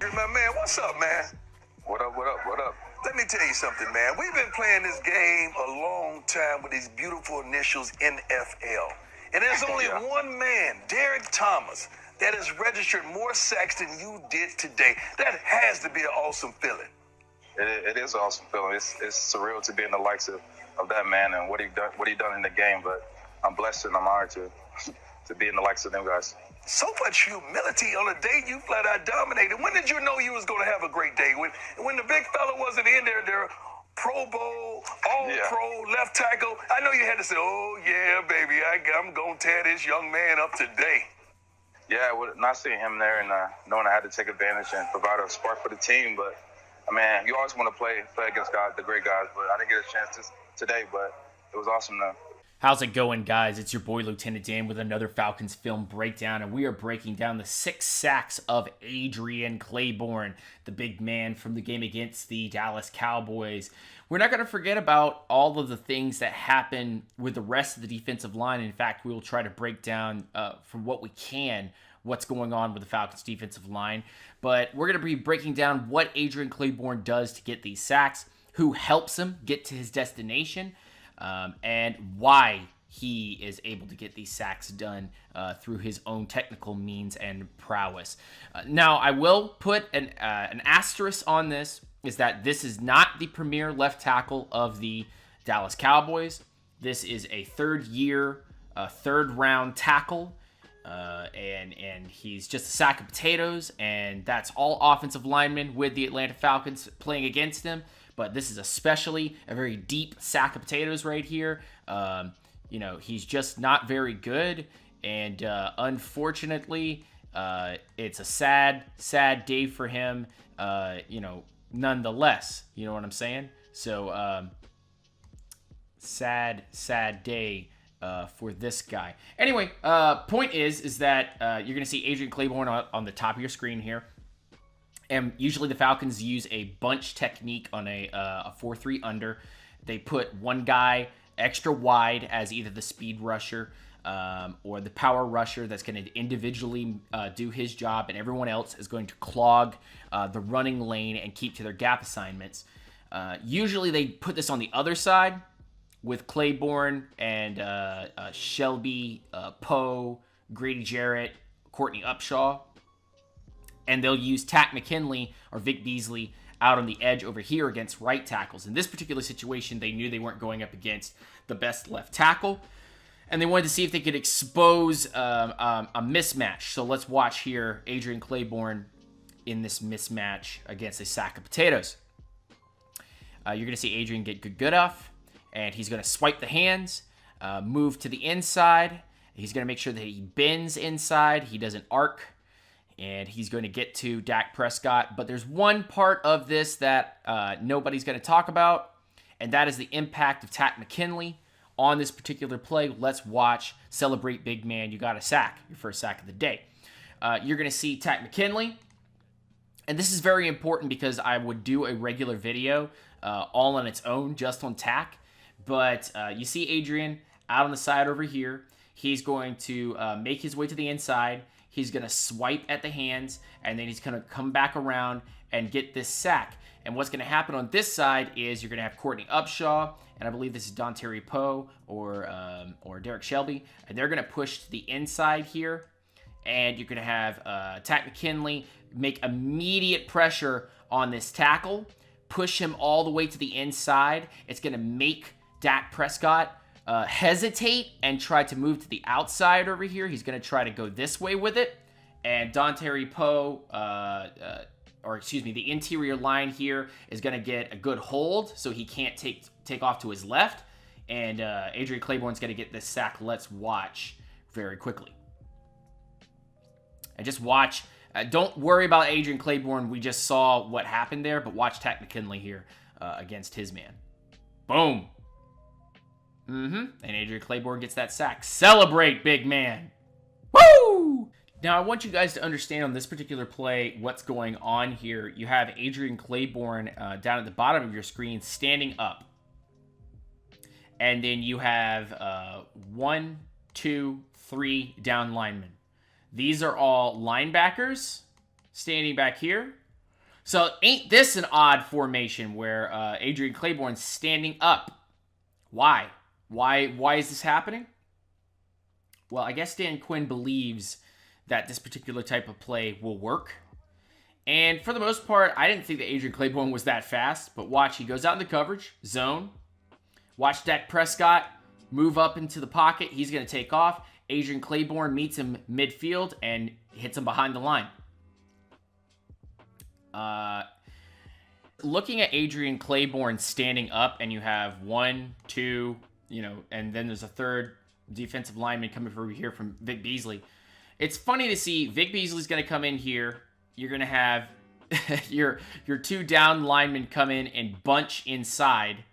Hey, my man, what's up, man? What up, what up, what up? Let me tell you something, man. We've been playing this game a long time with these beautiful initials NFL. And there's only Yeah. one man, Derek Thomas, that has registered more sacks than you did today. That has to be an awesome feeling. It is an awesome feeling. It's surreal to be in the likes of that man and what he done in the game. But I'm blessed and I'm honored to be in the likes of them guys. So much humility on a day you flat out dominated. When did you know you was going to have a great day? When the big fella wasn't in there, Pro Bowl, All-Pro, left tackle. I know you had to say, oh, yeah, baby, I'm going to tear this young man up today. Yeah, not seeing him there and knowing I had to take advantage and provide a spark for the team. But, I mean, you always want to play against the great guys. But I didn't get a chance today, but it was awesome though. How's it going, guys? It's your boy, Lieutenant Dan, with another Falcons film breakdown, and we are breaking down the 6 sacks of Adrian Clayborn, the big man from the game against the Dallas Cowboys. We're not going to forget about all of the things that happen with the rest of the defensive line. In fact, we will try to break down, from what we can, what's going on with the Falcons defensive line. But we're going to be breaking down what Adrian Clayborn does to get these sacks, who helps him get to his destination, and why he is able to get these sacks done through his own technical means and prowess. Now, I will put an asterisk on this, is that this is not the premier left tackle of the Dallas Cowboys. This is a third-year, third-round tackle, and he's just a sack of potatoes, and that's all offensive linemen with the Atlanta Falcons playing against him. But this is especially a very deep sack of potatoes right here. He's just not very good. And unfortunately, it's a sad, sad day for him, nonetheless. You know what I'm saying? So, sad, sad day for this guy. Anyway, point is that you're going to see Adrian Clayborn on the top of your screen here. And usually the Falcons use a bunch technique on a 4-3 under. They put one guy extra wide as either the speed rusher or the power rusher that's going to individually do his job, and everyone else is going to clog the running lane and keep to their gap assignments. Usually they put this on the other side with Clayborn and Shelby, Poe, Grady Jarrett, Courtney Upshaw. And they'll use Takk McKinley or Vic Beasley out on the edge over here against right tackles. In this particular situation, they knew they weren't going up against the best left tackle, and they wanted to see if they could expose a mismatch. So let's watch here Adrian Clayborn in this mismatch against a sack of potatoes. You're going to see Adrian get good off, and he's going to swipe the hands, move to the inside. He's going to make sure that he bends inside. He doesn't arc. And he's going to get to Dak Prescott. But there's one part of this that nobody's going to talk about, and that is the impact of Takk McKinley on this particular play. Let's watch. Celebrate, big man. You got a sack, your first sack of the day. You're going to see Takk McKinley. And this is very important because I would do a regular video all on its own, just on Takk. But you see Adrian out on the side over here. He's going to make his way to the inside. He's going to swipe at the hands, and then he's going to come back around and get this sack. And what's going to happen on this side is you're going to have Courtney Upshaw, and I believe this is Dontari Poe or Derek Shelby, and they're going to push to the inside here. And you're going to have Takk McKinley make immediate pressure on this tackle, push him all the way to the inside. It's going to make Dak Prescott hesitate and try to move to the outside over here. He's going to try to go this way with it. And Dontari Poe, the interior line here is going to get a good hold, so he can't take off to his left. And Adrian Clayborn's going to get this sack. Let's watch very quickly. And just watch. Don't worry about Adrian Clayborn. We just saw what happened there, but watch Takk McKinley here against his man. Boom. And Adrian Clayborn gets that sack. Celebrate, big man. Woo! Now, I want you guys to understand on this particular play what's going on here. You have Adrian Clayborn down at the bottom of your screen standing up. And then you have 1, 2, 3 down linemen. These are all linebackers standing back here. So ain't this an odd formation where Adrian Clayborn's standing up? Why? Why is this happening? Well, I guess Dan Quinn believes that this particular type of play will work. And for the most part, I didn't think that Adrian Clayborn was that fast. But watch, he goes out in the coverage, zone. Watch Dak Prescott move up into the pocket. He's going to take off. Adrian Clayborn meets him midfield and hits him behind the line. Looking at Adrian Clayborn standing up, and you have 1, 2, and then there's a third defensive lineman coming over here from Vic Beasley. It's funny to see Vic Beasley's going to come in here. You're going to have your 2 down linemen come in and bunch inside,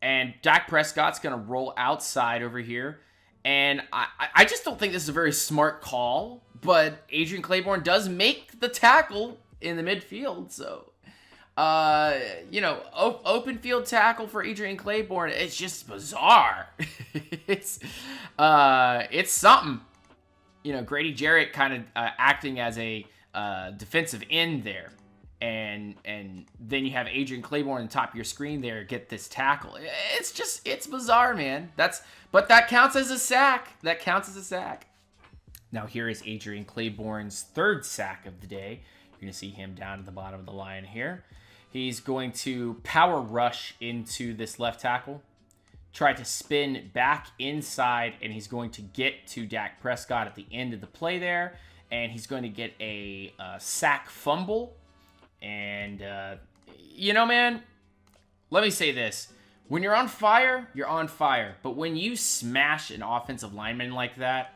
and Dak Prescott's going to roll outside over here. And I just don't think this is a very smart call, but Adrian Clayborn does make the tackle in the midfield, so open field tackle for Adrian Clayborn. It's just bizarre. it's something. Grady Jarrett kind of acting as a defensive end there, and then you have Adrian Clayborn on the top of your screen there get this tackle. It's bizarre, man. But that counts as a sack. Now here is Adrian Clayborn's 3rd sack of the day. You're going to see him down at the bottom of the line here. He's going to power rush into this left tackle, try to spin back inside, and he's going to get to Dak Prescott at the end of the play there, and he's going to get a sack fumble. And, man, let me say this. When you're on fire, you're on fire. But when you smash an offensive lineman like that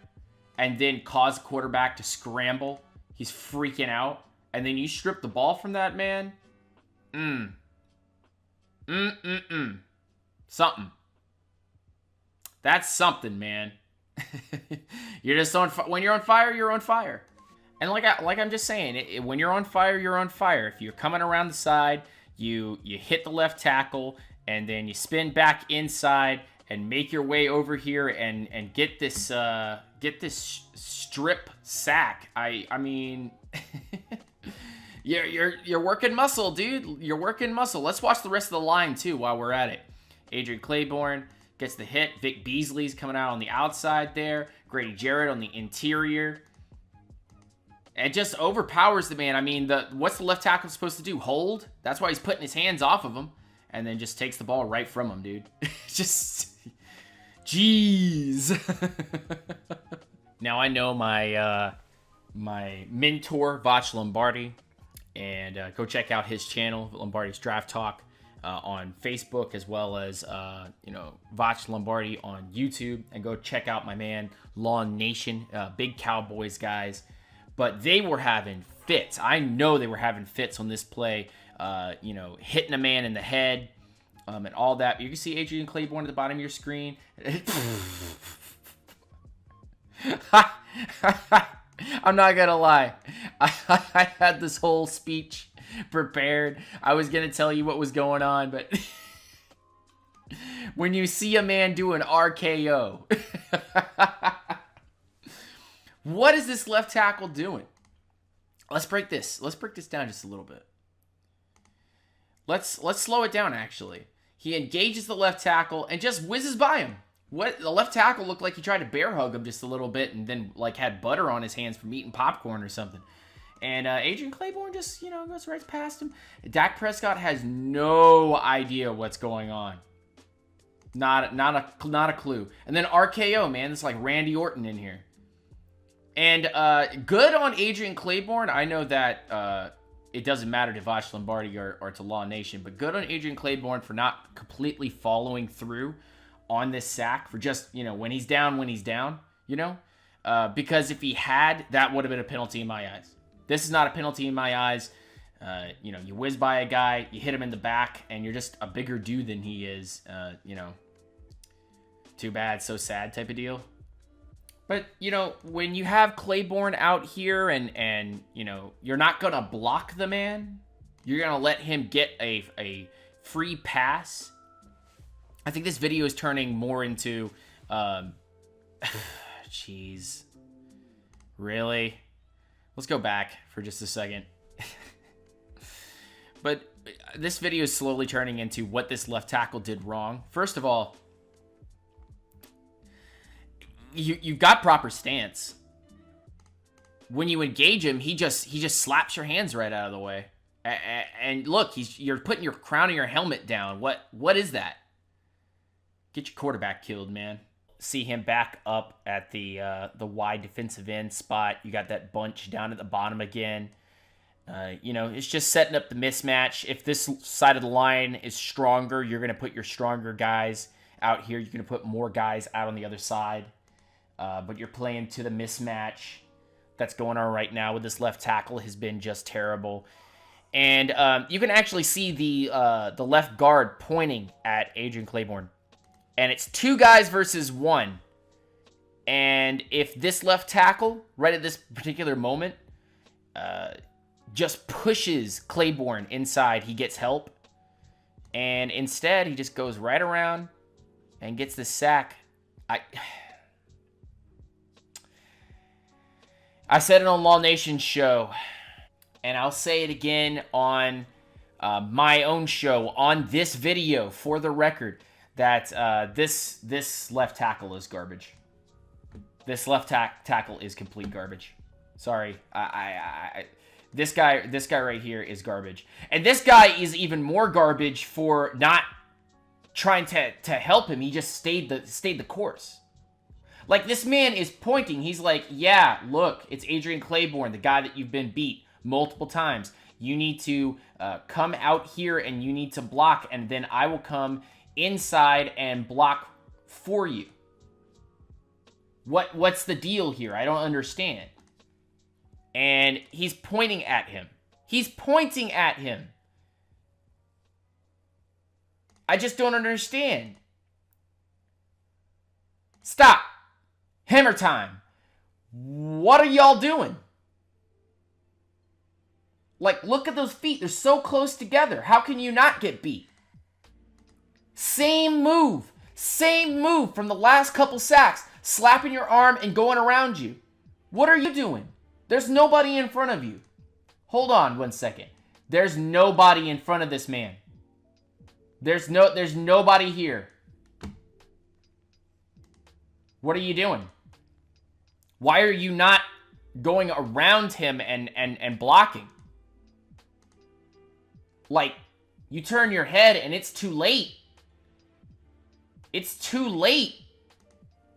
and then cause the quarterback to scramble, he's freaking out, and then you strip the ball from that man, something. That's something, man. You're just on when you're on fire, you're on fire. And like I'm just saying, when you're on fire, you're on fire. If you're coming around the side, you hit the left tackle, and then you spin back inside and make your way over here and get this strip sack. I mean. You're working muscle, dude. You're working muscle. Let's watch the rest of the line, too, while we're at it. Adrian Clayborn gets the hit. Vic Beasley's coming out on the outside there. Grady Jarrett on the interior. And just overpowers the man. I mean, what's the left tackle supposed to do? Hold? That's why he's putting his hands off of him. And then just takes the ball right from him, dude. Just... Jeez. Now, I know my mentor, Vach Lombardi. And go check out his channel, Lombardi's Draft Talk, on Facebook, as well as, Vach Lombardi on YouTube. And go check out my man, Lawn Nation, big Cowboys guys. But they were having fits. I know they were having fits on this play, hitting a man in the head and all that. You can see Adrian Clayborn at the bottom of your screen. I'm not gonna lie. I had this whole speech prepared. I was gonna tell you what was going on, but when you see a man do an RKO, what is this left tackle doing? Let's break this down just a little bit. Let's slow it down, actually. He engages the left tackle and just whizzes by him. What, the left tackle looked like he tried to bear hug him just a little bit and then had butter on his hands from eating popcorn or something. And Adrian Clayborn just, goes right past him. Dak Prescott has no idea what's going on. Not a clue. And then RKO, man. It's like Randy Orton in here. And good on Adrian Clayborn. I know that it doesn't matter to Vach Lombardi or to Law Nation, but good on Adrian Clayborn for not completely following through on this sack, for just, when he's down, because if he had, that would have been a penalty in my eyes. This is not a penalty in my eyes. You whiz by a guy, you hit him in the back, and you're just a bigger dude than he is. Too bad, so sad type of deal. But, when you have Clayborn out here and you're not going to block the man, you're going to let him get a free pass. I think this video is turning more into, jeez, really? Let's go back for just a second. But this video is slowly turning into what this left tackle did wrong. First of all, you've got proper stance. When you engage him, he just slaps your hands right out of the way. And look, you're putting your crown of your helmet down. What is that? Get your quarterback killed, man. See him back up at the wide defensive end spot. You got that bunch down at the bottom again. It's just setting up the mismatch. If this side of the line is stronger, you're going to put your stronger guys out here. You're going to put more guys out on the other side. But you're playing to the mismatch that's going on right now with this left tackle has been just terrible. And you can actually see the left guard pointing at Adrian Clayborn. And it's 2 guys versus 1. And if this left tackle, right at this particular moment, just pushes Clayborn inside, he gets help. And instead, he just goes right around and gets the sack. I said it on Law Nation's show, and I'll say it again on my own show, on this video, for the record, that this left tackle is garbage. This left tackle is complete garbage. Sorry, this guy right here is garbage, and this guy is even more garbage for not trying to help him. He just stayed the course. Like, this man is pointing. He's like, yeah, look, it's Adrian Clayborn, the guy that you've been beat multiple times. You need to come out here and you need to block, and then I will come inside and block for you. What's the deal here? I don't understand. And he's pointing at him. He's pointing at him. I just don't understand. Stop. Hammer time. What are y'all doing? Like, look at those feet. They're so close together. How can you not get beat? Same move. Same move from the last couple sacks. Slapping your arm and going around you. What are you doing? There's nobody in front of you. Hold on 1 second. There's nobody in front of this man. There's nobody here. What are you doing? Why are you not going around him and blocking? Like, you turn your head and it's too late. It's too late.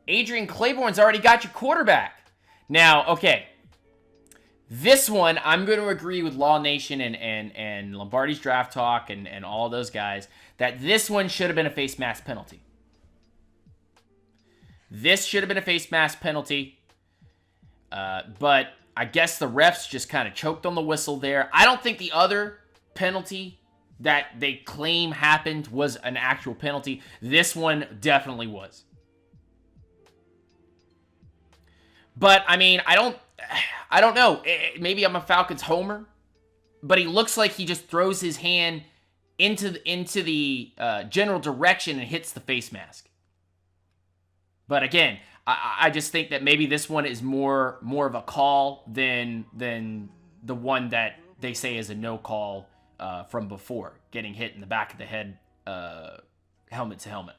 Adrian Clayborn's already got your quarterback. Now, okay. This one, I'm going to agree with Law Nation and Lombardi's Draft Talk and all those guys that this one should have been a face mask penalty. This should have been a face mask penalty. But I guess the refs just kind of choked on the whistle there. I don't think the other penalty that they claim happened was an actual penalty. This one definitely was. But, I mean, I don't know. Maybe I'm a Falcons homer. But he looks like he just throws his hand into the general direction and hits the face mask. But again, I just think that maybe this one is more of a call than the one that they say is a no call from before, getting hit in the back of the head, helmet to helmet.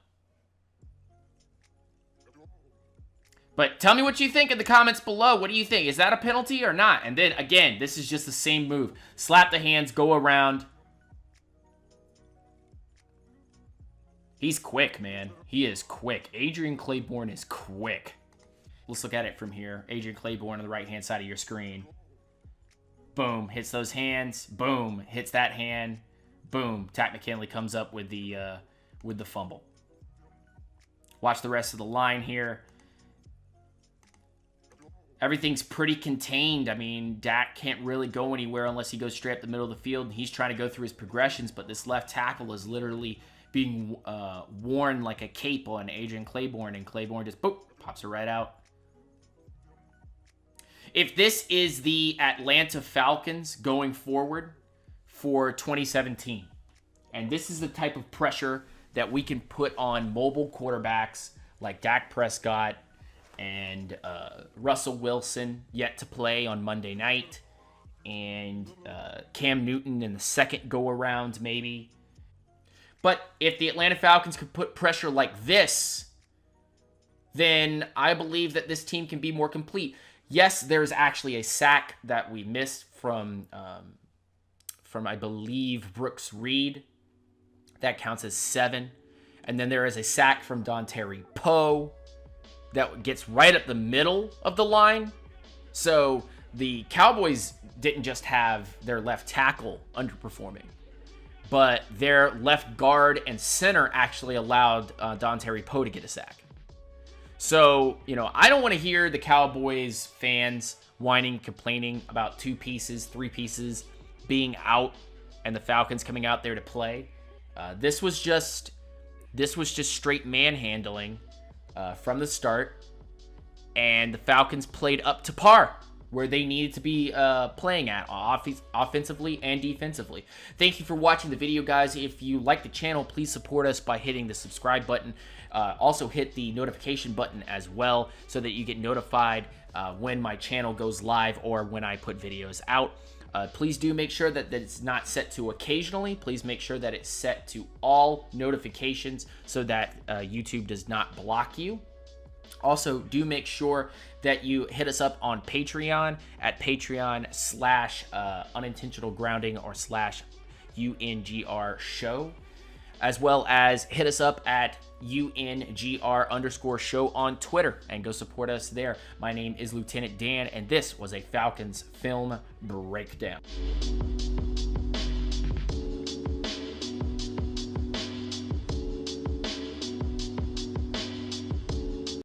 But tell me what you think in the comments below. What do you think? Is that a penalty or not? And then, again, this is just the same move. Slap the hands, go around. He's quick, man. He is quick. Adrian Clayborn is quick. Let's look at it from here. Adrian Clayborn on the right-hand side of your screen. Boom. Hits those hands. Boom. Hits that hand. Boom. Takk McKinley comes up with the fumble. Watch the rest of the line here. Everything's pretty contained. I mean, Dak can't really go anywhere unless he goes straight up the middle of the field. And he's trying to go through his progressions, but this left tackle is literally being worn like a cape on Adrian Clayborn, and Clayborn just boop, pops her right out. If this is the Atlanta Falcons going forward for 2017, and this is the type of pressure that we can put on mobile quarterbacks like Dak Prescott and Russell Wilson, yet to play on Monday night, and Cam Newton in the second go-around, maybe. But if the Atlanta Falcons could put pressure like this, then I believe that this team can be more complete. Yes, there's actually a sack that we missed from I believe, Brooks Reed. That counts as 7. And then there is a sack from Dontari Poe that gets right up the middle of the line. So the Cowboys didn't just have their left tackle underperforming, but their left guard and center actually allowed Dontari Poe to get a sack. So, I don't want to hear the Cowboys fans whining, complaining about 2 pieces, 3 pieces being out and the Falcons coming out there to play. This was just straight manhandling from the start, and the Falcons played up to par where they needed to be playing at offensively and defensively. Thank you for watching the video, guys. If you like the channel, please support us by hitting the subscribe button. Also hit the notification button as well so that you get notified when my channel goes live or when I put videos out. Please do make sure that it's not set to occasionally. Please make sure that it's set to all notifications so that YouTube does not block you. Also, do make sure that you hit us up on Patreon at Patreon/unintentional grounding or /UNGR show, as well as hit us up at UNGR_show on Twitter and go support us there. My name is Lieutenant Dan, and this was a Falcons film breakdown.